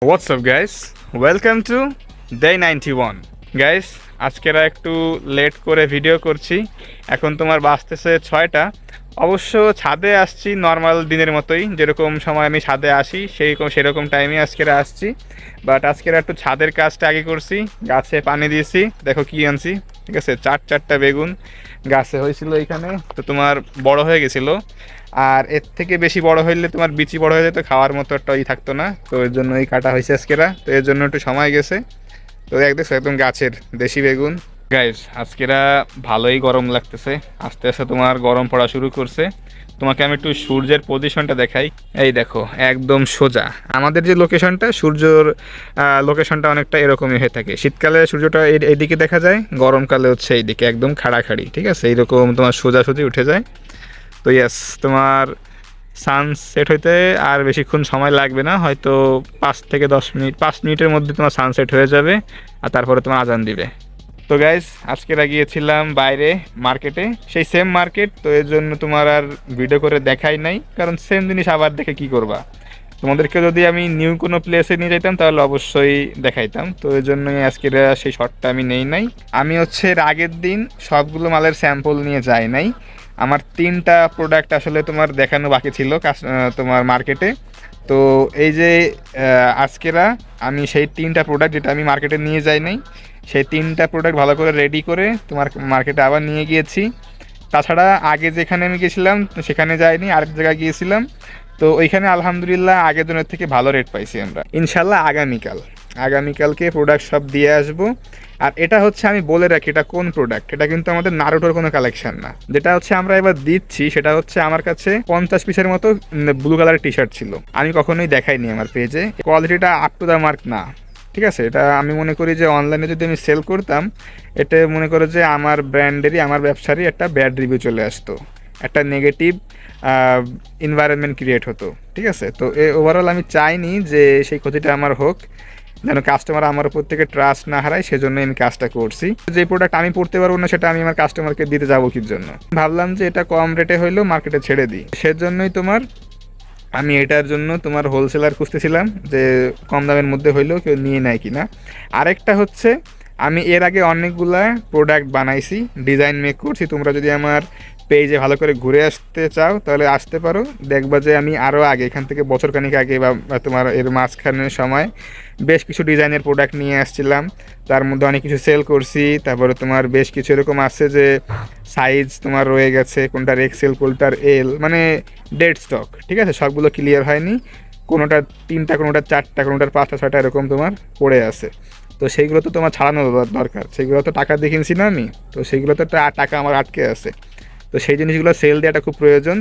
What's up guys? Welcome to Day 91. Guys, আজকেরা একটু late করে video করছি। এখন তোমার বাজতেছে 6টা। অবশ্য ছাদে আসছি নর্মাল দিনের মতোই, যেরকম সময় আমি ছাদে আসি সেরকম টাইমে আজকেরা আসছি। বাট আজকেরা একটু ছাদের কাজটা আগে করছি, গাছে পানি দিয়েছি। দেখো কি আনছি, ঠিক আছে, চারটা বেগুন গাছে হয়েছিল এইখানে, তো তোমার বড় হয়ে গেছিলো। আর এর থেকে বেশি বড় হইলে তোমার বিচি বড় হয়ে যেত, খাওয়ার মতো একটা থাকতো না, তো এর জন্য এই কাটা হয়েছে আজকেরা, তো এর জন্য একটু সময় গেছে। তো দেখছো একদম গাছের দেশি বেগুন। গাইজ আজকেরা ভালোই গরম লাগতেছে, আস্তে আস্তে তোমার গরম পড়া শুরু করছে। তোমাকে আমি একটু সূর্যের পজিশনটা দেখাই। এই দেখো একদম সোজা আমাদের যে লোকেশনটা, সূর্যর লোকেশনটা অনেকটা এরকমই হয়ে থাকে। শীতকালে সূর্যটা এইদিকে দেখা যায়, গরমকালে হচ্ছে এইদিকে একদম খাড়াখাড়ি, ঠিক আছে, এইরকম তোমার সোজাসুজি উঠে যায়। তো ইয়েস, তোমার সানসেট হইতে আর বেশিক্ষণ সময় লাগবে না, হয়তো 5 থেকে 10 মিনিট, 5 মিনিটের মধ্যে তোমার সানসেট হয়ে যাবে, আর তারপরে তোমার আজান দিবে। তো গাইজ আজকে গিয়েছিলাম বাইরে মার্কেটে, সেই সেম মার্কেট, তো এর জন্য তোমার আর ভিডিও করে দেখাই নাই, কারণ সেম জিনিস আবার দেখে কি করবা। তোমাদেরকে যদি আমি নিউ কোনো প্লেসে নিয়ে যেতাম তাহলে অবশ্যই দেখাইতাম, তো এর জন্যই আজকের সেই শটটা আমি নেই নাই। আমি হচ্ছে এর আগের দিন সবগুলো মালের স্যাম্পল নিয়ে যাই নাই। আমার 3টা প্রোডাক্ট আসলে তোমার দেখানো বাকি ছিল তোমার মার্কেটে। তো এই যে আজকেরা আমি সেই 3টা প্রোডাক্ট যেটা আমি মার্কেটে নিয়ে যাই নাই, সেই 3টা প্রোডাক্ট ভালো করে রেডি করে তোমার মার্কেটে আবার নিয়ে গিয়েছি। তাছাড়া আগে যেখানে আমি গেছিলাম সেখানে যাইনি, আরেক জায়গায় গিয়েছিলাম। তো ওইখানে আলহামদুলিল্লাহ আগের দিনের থেকে ভালো রেট পাইছি আমরা। ইনশাল্লাহ আগামীকালকে প্রোডাক্ট সব দিয়ে আসবো। আর এটা হচ্ছে আমি বলে রাখি, এটা কোন প্রোডাক্ট, এটা কিন্তু আমাদের নারুটোর কোনো কালেকশন না। যেটা হচ্ছে আমরা এবার দিচ্ছি সেটা হচ্ছে আমার কাছে 50 পিসের মতো ব্লু কালারের টি শার্ট ছিল, আমি কখনোই দেখাইনি আমার পেজে। কোয়ালিটিটা আপ টু দ্য মার্ক না, ঠিক আছে। এটা আমি মনে করি যে অনলাইনে যদি আমি সেল করতাম, এটা মনে করো যে আমার ব্র্যান্ডেরই, আমার ব্যবসারই একটা ব্যাড রিভিউ চলে আসতো, একটা নেগেটিভ এনভায়রনমেন্ট ক্রিয়েট হতো, ঠিক আছে। তো ওভারঅল আমি চাইনি যে সেই ক্ষতিটা আমার হোক, যেন কাস্টমার আমার উপর থেকে ট্রাস্ট না হারায়, সেজন্যই আমি কাজটা করছি। যে প্রোডাক্ট আমি পড়তে পারবো না সেটা আমি আমার কাস্টমারকে দিতে যাবো কি জন্য। ভাবলাম যে এটা কম রেটে হইলেও মার্কেটে ছেড়ে দিই, সেজন্যই তোমার আমি এটার জন্য তোমার হোলসেলার খুঁজতেছিলাম যে কম দামের মধ্যে হইলেও কেউ নিয়ে নেয় কিনা। আরেকটা হচ্ছে আমি এর আগে অনেকগুলা প্রোডাক্ট বানাইছি, ডিজাইন মেক করছি। তোমরা যদি আমার পেজে ভালো করে ঘুরে আসতে চাও তাহলে আসতে পারো, দেখবা যে আমি আরও আগে, এখান থেকে বছরখানিক আগে বা তোমার এর মাঝখানের সময় বেশ কিছু ডিজাইনের প্রোডাক্ট নিয়ে আসছিলাম। তার মধ্যে অনেক কিছু সেল করছি। তারপরে তোমার বেশ কিছু এরকম আছে যে সাইজ তোমার রয়ে গেছে, কোনটার এক্সেল কোনটার এল, মানে ডেড স্টক, ঠিক আছে, সবগুলো ক্লিয়ার হয়নি। কোনোটা 3টা, কোনোটা 4টা, কোনোটার 5টা 6টা এরকম তোমার পড়ে আছে। তো সেইগুলো তো তোমার ছাড়ানো দরকার, সেগুলো তো টাকা দিয়ে কিনছি না আমি, তো সেইগুলো তো টাকা আমার আটকে আছে। তো সেই জিনিসগুলো সেল দেওয়াটা খুব প্রয়োজন।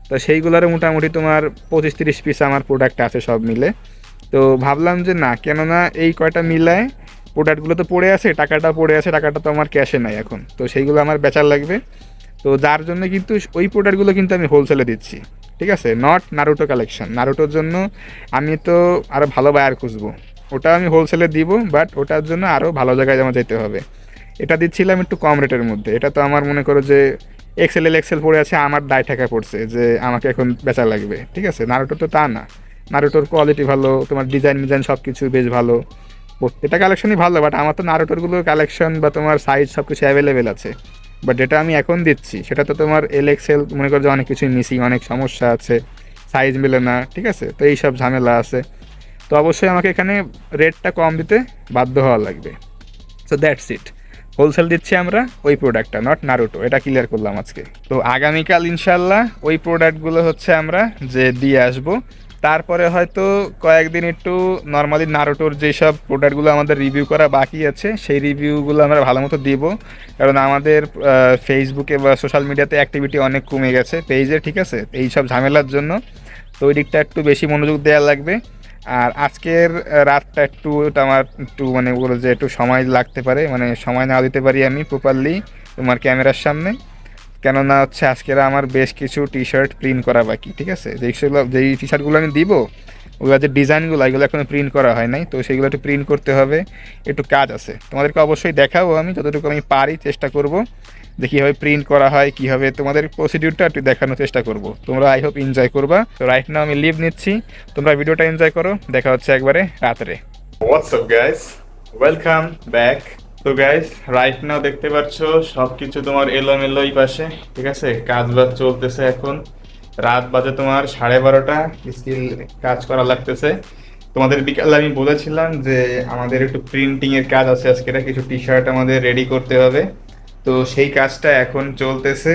তো সেইগুলোরও মোটামুটি তোমার 25-30 পিস আমার প্রোডাক্ট আছে সব মিলে। তো ভাবলাম যে না, কেননা এই কয়টা মিলায় প্রোডাক্টগুলো তো পড়ে আছে, টাকাটা পড়ে আছে, টাকাটা তো আমার ক্যাশে নাই এখন, তো সেইগুলো আমার বেচার লাগবে। তো যার জন্য কিন্তু ওই প্রোডাক্টগুলো কিন্তু আমি হোলসেলে দিচ্ছি, ঠিক আছে, নট নারুটো কালেকশন। নারুটোর জন্য আমি তো আরও ভালো বায়ার খুঁজবো, ওটা আমি হোলসেলে দিব, বাট ওটার জন্য আরও ভালো জায়গায় জমা যেতে হবে। এটা দিচ্ছিলাম একটু কম রেটের মধ্যে, এটা তো আমার মনে করো যে এক্সেল পড়ে আছে, আমার দায় টাকা পড়ছে যে আমাকে এখন বেচা লাগবে, ঠিক আছে। নারুটো তো তা না, নারুটোর কোয়ালিটি ভালো, তোমার ডিজাইন সব কিছু বেশ ভালো, প্রত্যেকটা কালেকশনই ভালো, বাট আমার তো নারুটোরগুলো কালেকশন বা তোমার সাইজ সব কিছু অ্যাভেলেবেল আছে। বাট যেটা আমি এখন দিচ্ছি সেটা তো তোমার এক্সেল মনে করো যে অনেক কিছুই মিসিং, অনেক সমস্যা আছে, সাইজ মেলে না, ঠিক আছে, তো এইসব ঝামেলা আছে। তো অবশ্যই আমাকে এখানে রেটটা কম দিতে বাধ্য হওয়া লাগবে। সো দ্যাটস ইট, হোলসেল দিচ্ছি আমরা ওই প্রোডাক্টটা, নট নারুটো, এটা ক্লিয়ার করলাম আজকে। তো আগামীকাল ইনশাল্লাহ ওই প্রোডাক্টগুলো হচ্ছে আমরা যে দিয়ে আসবো। তারপরে হয়তো কয়েকদিন একটু নর্মালি নারুটোর যেসব প্রোডাক্টগুলো আমাদের রিভিউ করা বাকি আছে সেই রিভিউগুলো আমরা ভালো মতো দিব, কারণ আমাদের ফেসবুকে বা সোশ্যাল মিডিয়াতে অ্যাক্টিভিটি অনেক কমে গেছে পেজে, ঠিক আছে, এই সব ঝামেলার জন্য। তো ওই দিকটা একটু বেশি মনোযোগ দেওয়া লাগবে। আর আজকের রাতটা একটু আমার একটু মানে বলো যে একটু সময় লাগতে পারে, মানে সময় না দিতে পারি আমি প্রপারলি তোমার ক্যামেরার সামনে, কেননা হচ্ছে আজকের আমার বেশ কিছু টি শার্ট প্রিন্ট করা বাকি, ঠিক আছে। যেই টি শার্টগুলো আমি দিব, ওগুলো যে ডিজাইনগুলো এগুলো এখনো প্রিন্ট করা হয় নাই, তো সেগুলো একটু প্রিন্ট করতে হবে, একটু কাজ আছে। তোমাদেরকে অবশ্যই দেখাবো আমি, যতটুকু আমি পারি চেষ্টা করব। যে কীভাবে প্রিন্ট করা হয়, কীভাবে তোমাদের প্রসিডিউরটা একটু দেখানোর চেষ্টা করব। তোমরা আই হোপ এনজয় করবা। তো রাইট নাও আমি লিভ নিচ্ছি, তোমরা ভিডিওটা এনজয় করো। দেখা হচ্ছে একবারে রাত্রে। WhatsApp guys, welcome back. তো গাইস রাইট নাও দেখতে পাচ্ছ সব কিছু তোমার এলোমেলোই পাশে, ঠিক আছে। কাজ বাজ চলতেছে, এখন রাত বাজে তোমার 12:30, স্টিল কাজ করা লাগতেছে। তোমাদের বিকালে আমি বলেছিলাম যে আমাদের একটু প্রিন্টিং এর কাজ আছে আজকে, কিছু টি শার্ট আমাদের রেডি করতে হবে। তো সেই কাজটা এখন চলতেছে,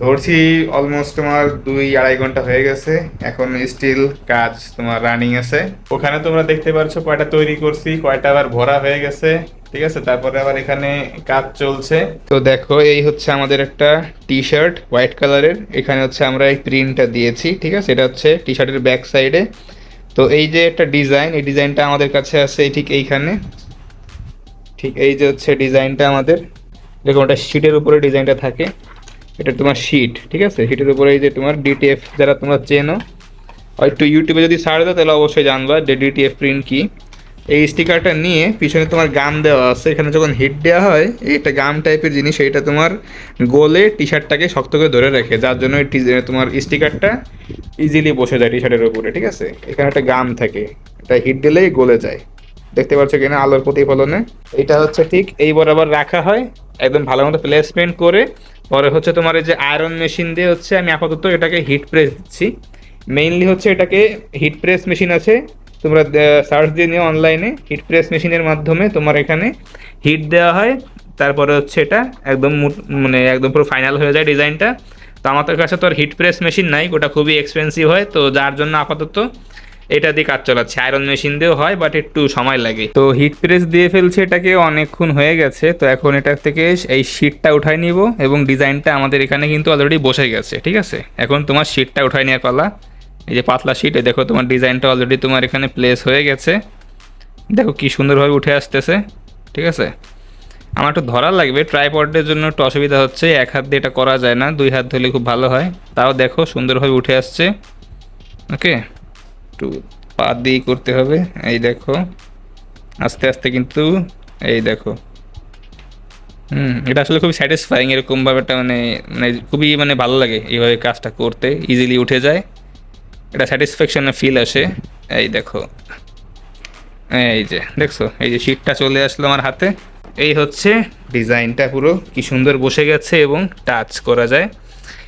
ধরছি অলমোস্ট তোমার 2-2.5 ঘন্টা হয়ে গেছে, এখন স্টিল কাজ তোমার রানিং আছে। ওখানে তোমরা দেখতে পাচ্ছ কয়টা তৈরি করছি, কয়টা আবার ভরা হয়ে গেছে, ঠিক আছে। তারপরে আবার এখানে কাজ চলছে। তো দেখো এই হচ্ছে আমাদের একটা টি শার্ট হোয়াইট কালারের, এখানে হচ্ছে আমরা এই প্রিন্টটা দিয়েছি, ঠিক আছে। এটা হচ্ছে টি শার্টের ব্যাক সাইডে। তো এই যে একটা ডিজাইন, এই ডিজাইনটা আমাদের কাছে আছে ঠিক এইখানে, ঠিক এই যে হচ্ছে ডিজাইনটা আমাদের। দেখো ওটা শিটের উপরে ডিজাইনটা থাকে, এটা তোমার শিট, ঠিক আছে। শিটের উপরে এই যে তোমার ডিটিএফ, যারা তোমরা চেনো হয়তো ইউটিউবে যদি সার্চ দাও তাহলে অবশ্যই জানবা যে ডিটিএফ প্রিন্ট কি। এই স্টিকারটা নিয়ে পিছনে তোমার গাম দেওয়া আছে, এখানে যখন হিট দেওয়া হয় এটা গাম টাইপের জিনিস, এটা তোমার গোলে টি শার্টটাকে শক্ত করে ধরে রাখে, যার জন্য তোমার স্টিকারটা ইজিলি বসে যায় টি শার্টের উপরে, ঠিক আছে। এখানে একটা গাম থাকে, এটা হিট দিলেই গলে যায়, দেখতে পাচ্ছ কিনা আলোর প্রতিফলনে। এটা হচ্ছে ঠিক এই বরাবর রাখা হয়, একদম ভালো মতো প্লেসমেন্ট করে। পরে হচ্ছে তোমার এই যে আয়রন মেশিন দিয়ে হচ্ছে আমি আপাতত এটাকে হিট প্রেস দিচ্ছি। মেইনলি হচ্ছে এটাকে হিট প্রেস মেশিন আছে, তোমরা সার্চ দিয়ে নিও অনলাইনে। হিট প্রেস মেশিনের মাধ্যমে তোমার এখানে হিট দেওয়া হয়, তারপরে হচ্ছে এটা একদম মানে একদম পুরো ফাইনাল হয়ে যায় ডিজাইনটা। তো আমাদের কাছে তো আর হিট প্রেস মেশিন নাই, ওটা খুবই এক্সপেন্সিভ হয়, তো যার জন্য আপাতত এটা দিয়ে কাজ চালাচ্ছে। আয়রন মেশিন দিয়েও হয় বাট একটু সময় লাগে। তো হিট প্রেস দিয়ে ফেলছে, এটাকে অনেকক্ষণ হয়ে গেছে। তো এখন এটা থেকে এই শিটটা উঠাই নিব, এবং ডিজাইনটা আমাদের এখানে কিন্তু অলরেডি বসে গেছে, ঠিক আছে। এখন তোমার শিটটা উঠাই নেওয়ার পালা। এই যে পাতলা শিট, দেখো তোমার ডিজাইনটা অলরেডি তোমার এখানে প্লেস হয়ে গেছে, দেখো কি সুন্দরভাবে উঠে আসতেছে, ঠিক আছে। আমার একটু ধরা লাগবে, ট্রাইপডের জন্য একটু অসুবিধা হচ্ছে, এক হাত দিয়ে এটা করা যায় না, 2 হাত ধরলে খুব ভালো হয়। তাও দেখো সুন্দরভাবে উঠে আসছে, ওকে। একটু পা দিয়েই করতে হবে, এই দেখো আস্তে আস্তে, কিন্তু এই দেখো এটা আসলে খুবই স্যাটিসফাইং এরকমভাবে, একটা মানে মানে খুবই মানে ভালো লাগে এইভাবে কাজটা করতে, ইজিলি উঠে যায়, এটা স্যাটিসফ্যাকশনের ফিল আসে। এই দেখো, এই যে দেখছো এই যে শিটটা চলে আসলো আমার হাতে। এই হচ্ছে ডিজাইনটা, পুরো কি সুন্দর বসে গেছে এবং টাচ করা যায়।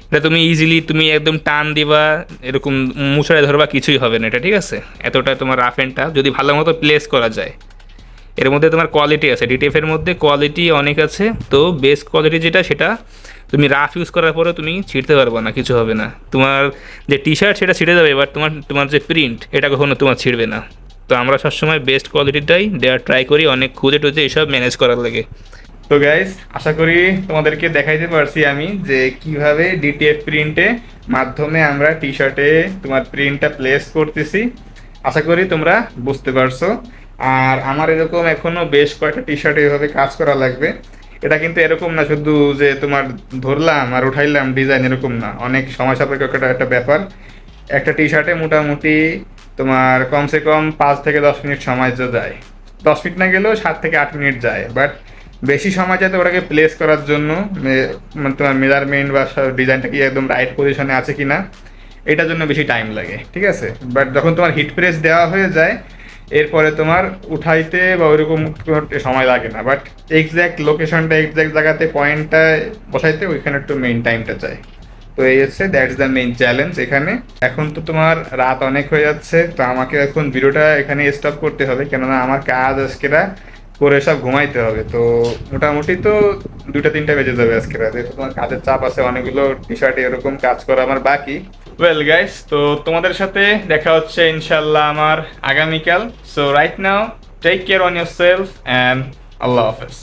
এটা তুমি ইজিলি তুমি একদম টান দিবা, এরকম মুছড়ে ধরবা, কিছুই হবে না এটা, ঠিক আছে। এতটা তোমার রাফ অ্যান্ড টাফ যদি ভালো মতো প্লেস করা যায়। এর মধ্যে তোমার কোয়ালিটি আছে, ডিটিএফ এর মধ্যে কোয়ালিটি অনেক আছে। তো বেস্ট কোয়ালিটি যেটা, সেটা তুমি রাফ ইউজ করার পরে তুমি ছিঁড়তে পারবে না, কিছু হবে না। তোমার যে টি শার্ট সেটা ছিঁড়ে যাবে, এবার তোমার তোমার যে প্রিন্ট এটা কখনো তোমার ছিঁড়বে না। তো আমরা সবসময় বেস্ট কোয়ালিটিটাই দেওয়ার ট্রাই করি, অনেক খুঁজে টুজে এসব ম্যানেজ করার লাগে। তো গাইস আশা করি তোমাদেরকে দেখাইতে পারছি আমি যে কিভাবে ডিটিএফ প্রিন্টে মাধ্যমে আমরা টি শার্টে তোমার প্রিন্টটা প্লেস করতেছি। আশা করি তোমরা বুঝতে পারছো। আর আমার এরকম এখনো বেশ কয়েকটা টি শার্টে এভাবে কাজ করা লাগবে। এটা কিন্তু এরকম না শুধু যে তোমার ধরলাম আর উঠাইলাম ডিজাইন, এরকম না, অনেক সময় সাপেক্ষ একটা ব্যাপার। একটা টি শার্টে মোটামুটি তোমার কমসে কম 5 থেকে 10 মিনিট সময় তো যায়, 10 মিনিট না গেলেও 7 থেকে 8 মিনিট যায়। বাট বেশি সময় যাতে ওটাকে প্লেস করার জন্য, মানে তোমার মেজারমেন্ট বা ডিজাইনটা কি একদম রাইট পজিশনে আছে কি না, এটার জন্য বেশি টাইম লাগে, ঠিক আছে। বাট যখন তোমার হিট প্রেস দেওয়া হয়ে যায়, এরপরে তোমার উঠাইতে বা ওইরকম সময় লাগে না। বাট এক্স্যাক্ট লোকেশনটা, এক্স্যাক্ট জায়গাতে পয়েন্টটা বসাইতে ওইখানে একটু মেইন টাইমটা চাই। তো এই হচ্ছে দ্যাটস দ্য মেইন চ্যালেঞ্জ এখানে। এখন তো তোমার রাত অনেক হয়ে যাচ্ছে, তো আমাকে এখন ভিডিওটা এখানে স্টপ করতে হবে, কেননা আমার কাজ আজকেরা করে সব ঘুমাইতে হবে। তো মোটামুটি তো 2-3টা বেজে যাবে আজকেরা, যেহেতু তোমার কাজের চাপ আছে, অনেকগুলো টি শার্টে এরকম কাজ করা আমার বাকি। ওয়েল গাইস, তো তোমাদের সাথে দেখা হচ্ছে ইনশাল্লাহ আমার আগামীকাল। So right now take care on yourself and আল্লাহ হাফেজ।